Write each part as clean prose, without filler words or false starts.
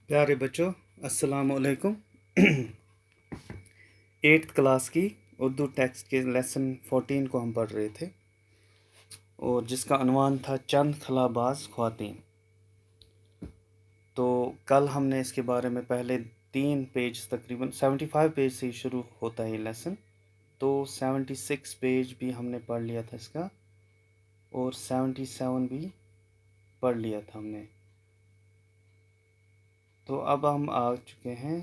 प्यारे बच्चों, अस्सलाम वालेकुम। 8th क्लास की उर्दू टेक्स्ट के लेसन 14 को हम पढ़ रहे थे और जिसका अनवान था चंद खलाबाज ख्वातीन। तो कल हमने इसके बारे में पहले 3 पेज, तकरीबन 75 पेज से ही शुरू होता है ये लेसन। तो 76 पेज भी हमने पढ़ लिया था इसका और 77 भी पढ़ लिया था हमने। तो अब हम आ चुके हैं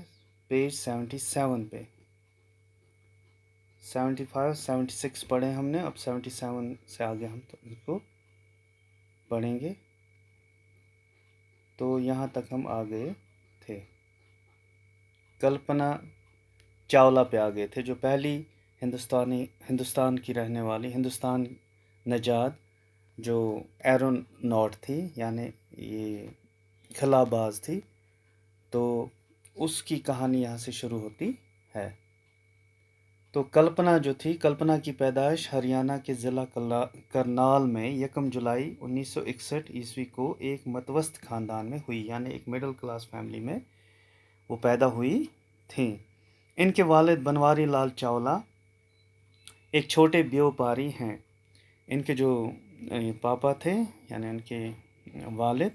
पेज 77 पे। 75 76 पढ़े हमने, अब 77 से आगे हम तो इसको पढ़ेंगे। तो यहाँ तक हम आ गए थे, कल्पना चावला पे आ गए थे, जो पहली हिंदुस्तान की रहने वाली हिंदुस्तान नजाद जो एरोनॉट थी, यानी ये खलाबाज थी। तो उसकी कहानी यहाँ से शुरू होती है। तो कल्पना जो थी, कल्पना की पैदाइश हरियाणा के ज़िला करनाल में 1 जुलाई 1961 ईस्वी को एक मतवस्त ख़ानदान में हुई, यानी एक मिडिल क्लास फैमिली में वो पैदा हुई थी। इनके वालिद बनवारी लाल चावला एक छोटे व्यापारी हैं। इनके जो पापा थे, यानी इनके वालिद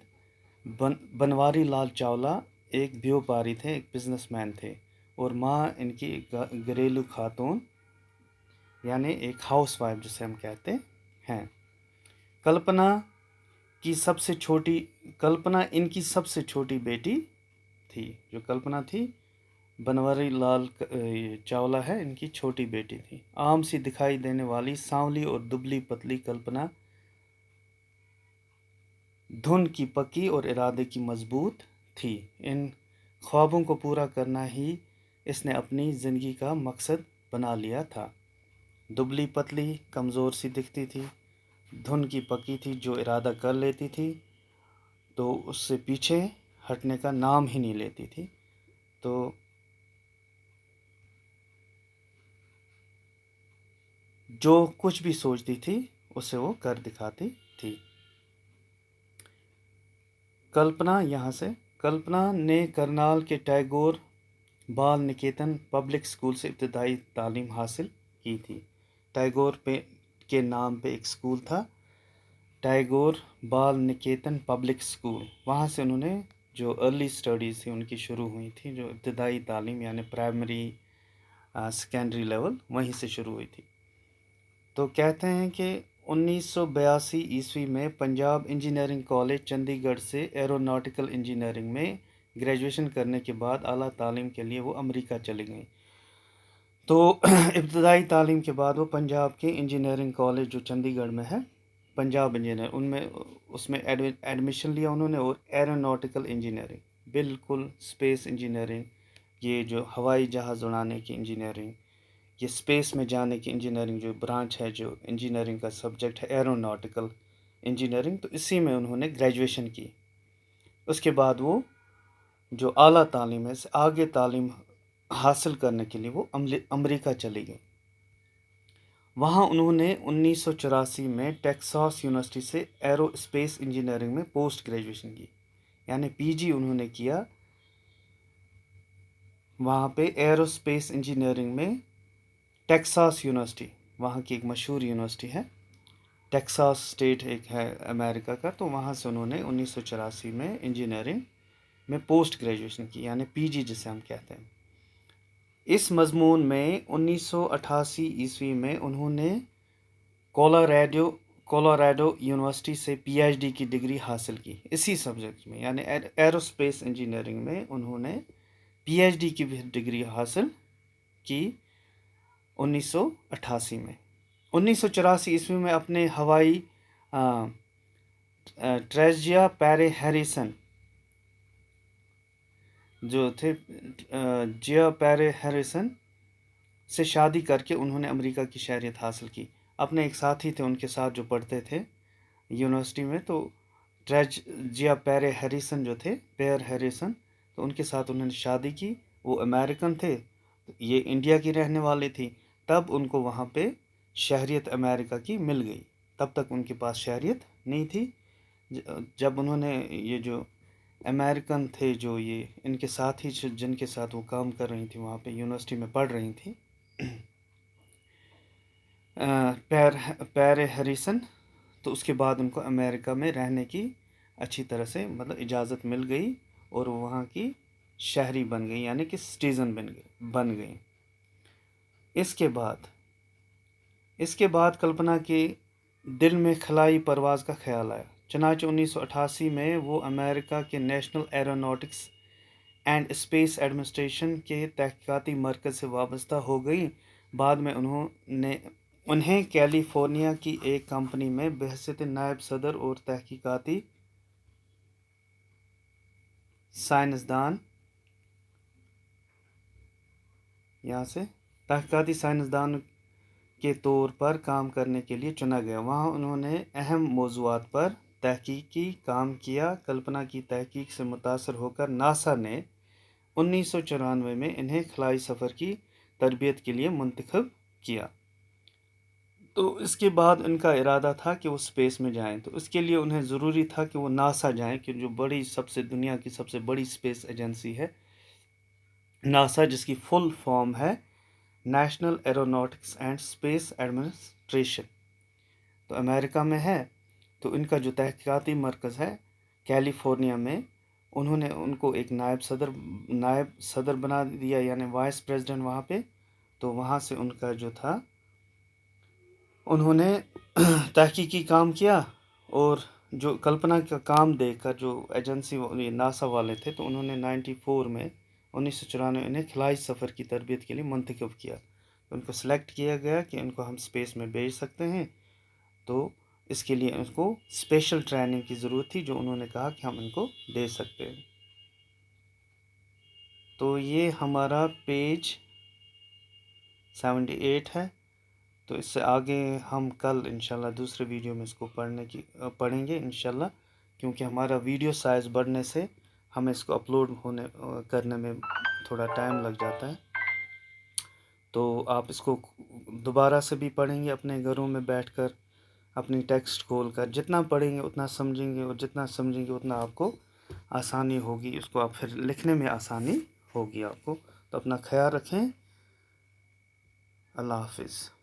बनवारी लाल चावला एक व्यापारी थे, एक बिजनेसमैन थे, और माँ इनकी घरेलू खातून, यानी एक हाउस वाइफ जिसे हम कहते हैं। कल्पना इनकी सबसे छोटी बेटी थी। जो कल्पना थी, बनवारी लाल चावला है, इनकी छोटी बेटी थी। आम सी दिखाई देने वाली सांवली और दुबली पतली कल्पना धुन की पक्की और इरादे की मजबूत थी। इन ख्वाबों को पूरा करना ही इसने अपनी ज़िंदगी का मकसद बना लिया था। दुबली पतली कमज़ोर सी दिखती थी, धुन की पक्की थी, जो इरादा कर लेती थी तो उससे पीछे हटने का नाम ही नहीं लेती थी। तो जो कुछ भी सोचती थी उसे वो कर दिखाती थी। कल्पना ने करनाल के टैगोर बाल निकेतन पब्लिक स्कूल से इब्तदाई तालीम हासिल की थी। टैगोर के नाम पे एक स्कूल था, टैगोर बाल निकेतन पब्लिक स्कूल। वहाँ से उन्होंने जो अर्ली स्टडीज़ थी उनकी शुरू हुई थी, जो इब्तदाई तालीम यानी प्राइमरी सेकेंडरी लेवल वहीं से शुरू हुई थी। तो कहते हैं कि 1982 ईस्वी में पंजाब इंजीनियरिंग कॉलेज चंडीगढ़ से एरोनॉटिकल इंजीनियरिंग में ग्रेजुएशन करने के बाद आला तालीम के लिए वो अमेरिका चली गई। तो इब्तदाई तालीम के बाद वो पंजाब के इंजीनियरिंग कॉलेज जो चंडीगढ़ में है, पंजाब इंजीनियर, उसमें एडमिशन लिया उन्होंने, और एरोनॉटिकल इंजीनियरिंग, बिल्कुल स्पेस इंजीनियरिंग, ये जो हवाई जहाज़ उड़ाने की इंजीनियरिंग, ये स्पेस में जाने की इंजीनियरिंग जो ब्रांच है, जो इंजीनियरिंग का सब्जेक्ट है एरोनॉटिकल इंजीनियरिंग, तो इसी में उन्होंने ग्रेजुएशन की। उसके बाद वो जो आला तालीम है, आगे तालीम हासिल करने के लिए वो अमेरिका चली गई। वहाँ उन्होंने 1984 में टेक्सास यूनिवर्सिटी से एरोस्पेस इंजीनियरिंग में पोस्ट ग्रेजुएशन की, यानी पीजी उन्होंने किया वहाँ पे एरोस्पेस इंजीनियरिंग में। टेक्सास यूनिवर्सिटी वहाँ की एक मशहूर यूनिवर्सिटी है, टेक्सास स्टेट एक है अमेरिका का। तो वहाँ से उन्होंने 1984 में इंजीनियरिंग में पोस्ट ग्रेजुएशन की, यानी पीजी जिसे हम कहते हैं। इस मजमून में 1988 ईस्वी में उन्होंने कोलोराडो यूनिवर्सिटी से पीएचडी की डिग्री हासिल की इसी सब्जेक्ट में, यानी एरोस्पेस इंजीनियरिंग में उन्होंने पीएचडी की डिग्री हासिल की 1988 में। 1984 ईस्वी में अपने हवाई ट्रेजिया पैरे हैरिसन जो थे, जिया पैरे हैरिसन से शादी करके उन्होंने अमेरिका की शहरियत हासिल की। अपने एक साथी थे उनके साथ जो पढ़ते थे यूनिवर्सिटी में, तो ट्रेजिया पैरे हैरिसन जो थे, पैर हैरिसन, तो उनके साथ उन्होंने शादी की। वो अमेरिकन थे, तो ये इंडिया की रहने वाली थी। तब उनको वहाँ पे शहरियत अमेरिका की मिल गई, तब तक उनके पास शहरियत नहीं थी। जब उन्होंने ये जो अमेरिकन थे जो ये इनके साथ ही जिनके साथ वो काम कर रही थी वहाँ पे यूनिवर्सिटी में पढ़ रही थी, पैर हैरिसन। तो उसके बाद उनको अमेरिका में रहने की अच्छी तरह से मतलब इजाज़त मिल गई और वो वहाँ की शहरी बन गई, यानी कि सिटीज़न बन गई। इसके बाद कल्पना के दिल में खलाई परवाज़ का ख्याल आया। चनाचे 1988 में वो अमेरिका के national aeronautics and space administration के तहकीकाती मरकज़ से वाबस्ता हो गई। बाद में उन्हें कैलिफोर्निया की एक कंपनी में बहैसियत नायब सदर और तहकीकाती साइंसदान के तौर पर काम करने के लिए चुना गया। वहाँ उन्होंने अहम मौज़ूआत पर तहकीकी काम किया। कल्पना की तहकीक से मुतासर होकर नासा ने 1994 में इन्हें खलाई सफ़र की तरबियत के लिए मुंतखब किया। तो इसके बाद इनका इरादा था कि वो स्पेस में जाएं। तो इसके लिए उन्हें ज़रूरी था कि वो नासा जाएं, कि जो दुनिया की सबसे बड़ी स्पेस एजेंसी है नासा, जिसकी फुल फॉर्म है national aeronautics and space administration, तो अमेरिका में है। तो इनका जो तहकीकाती मरकज़ है कैलिफोर्निया में, उन्होंने उनको एक नायब सदर बना दिया, यानी वाइस प्रेसिडेंट वहाँ पे। तो वहाँ से उनका जो था, उन्होंने तहकीकी काम किया। और जो कल्पना का काम देखकर जो एजेंसी नासा वाले थे, तो उन्होंने 1994 इन्हें खलाई सफ़र की तरबियत के लिए मुंतखब किया। उनको सेलेक्ट किया गया कि इनको हम स्पेस में भेज सकते हैं। तो इसके लिए उनको स्पेशल ट्रेनिंग की ज़रूरत थी, जो उन्होंने कहा कि हम इनको दे सकते हैं। तो ये हमारा पेज 78 है। तो इससे आगे हम कल इंशाल्लाह दूसरे वीडियो में इसको पढ़ेंगे इंशाल्लाह, क्योंकि हमारा वीडियो साइज़ बढ़ने से हमें इसको अपलोड करने में थोड़ा टाइम लग जाता है। तो आप इसको दोबारा से भी पढ़ेंगे अपने घरों में बैठकर, अपनी टेक्स्ट खोल कर। जितना पढ़ेंगे उतना समझेंगे, और जितना समझेंगे उतना आपको आसानी होगी, उसको आप फिर लिखने में आसानी होगी आपको। तो अपना ख्याल रखें। अल्लाह हाफिज़।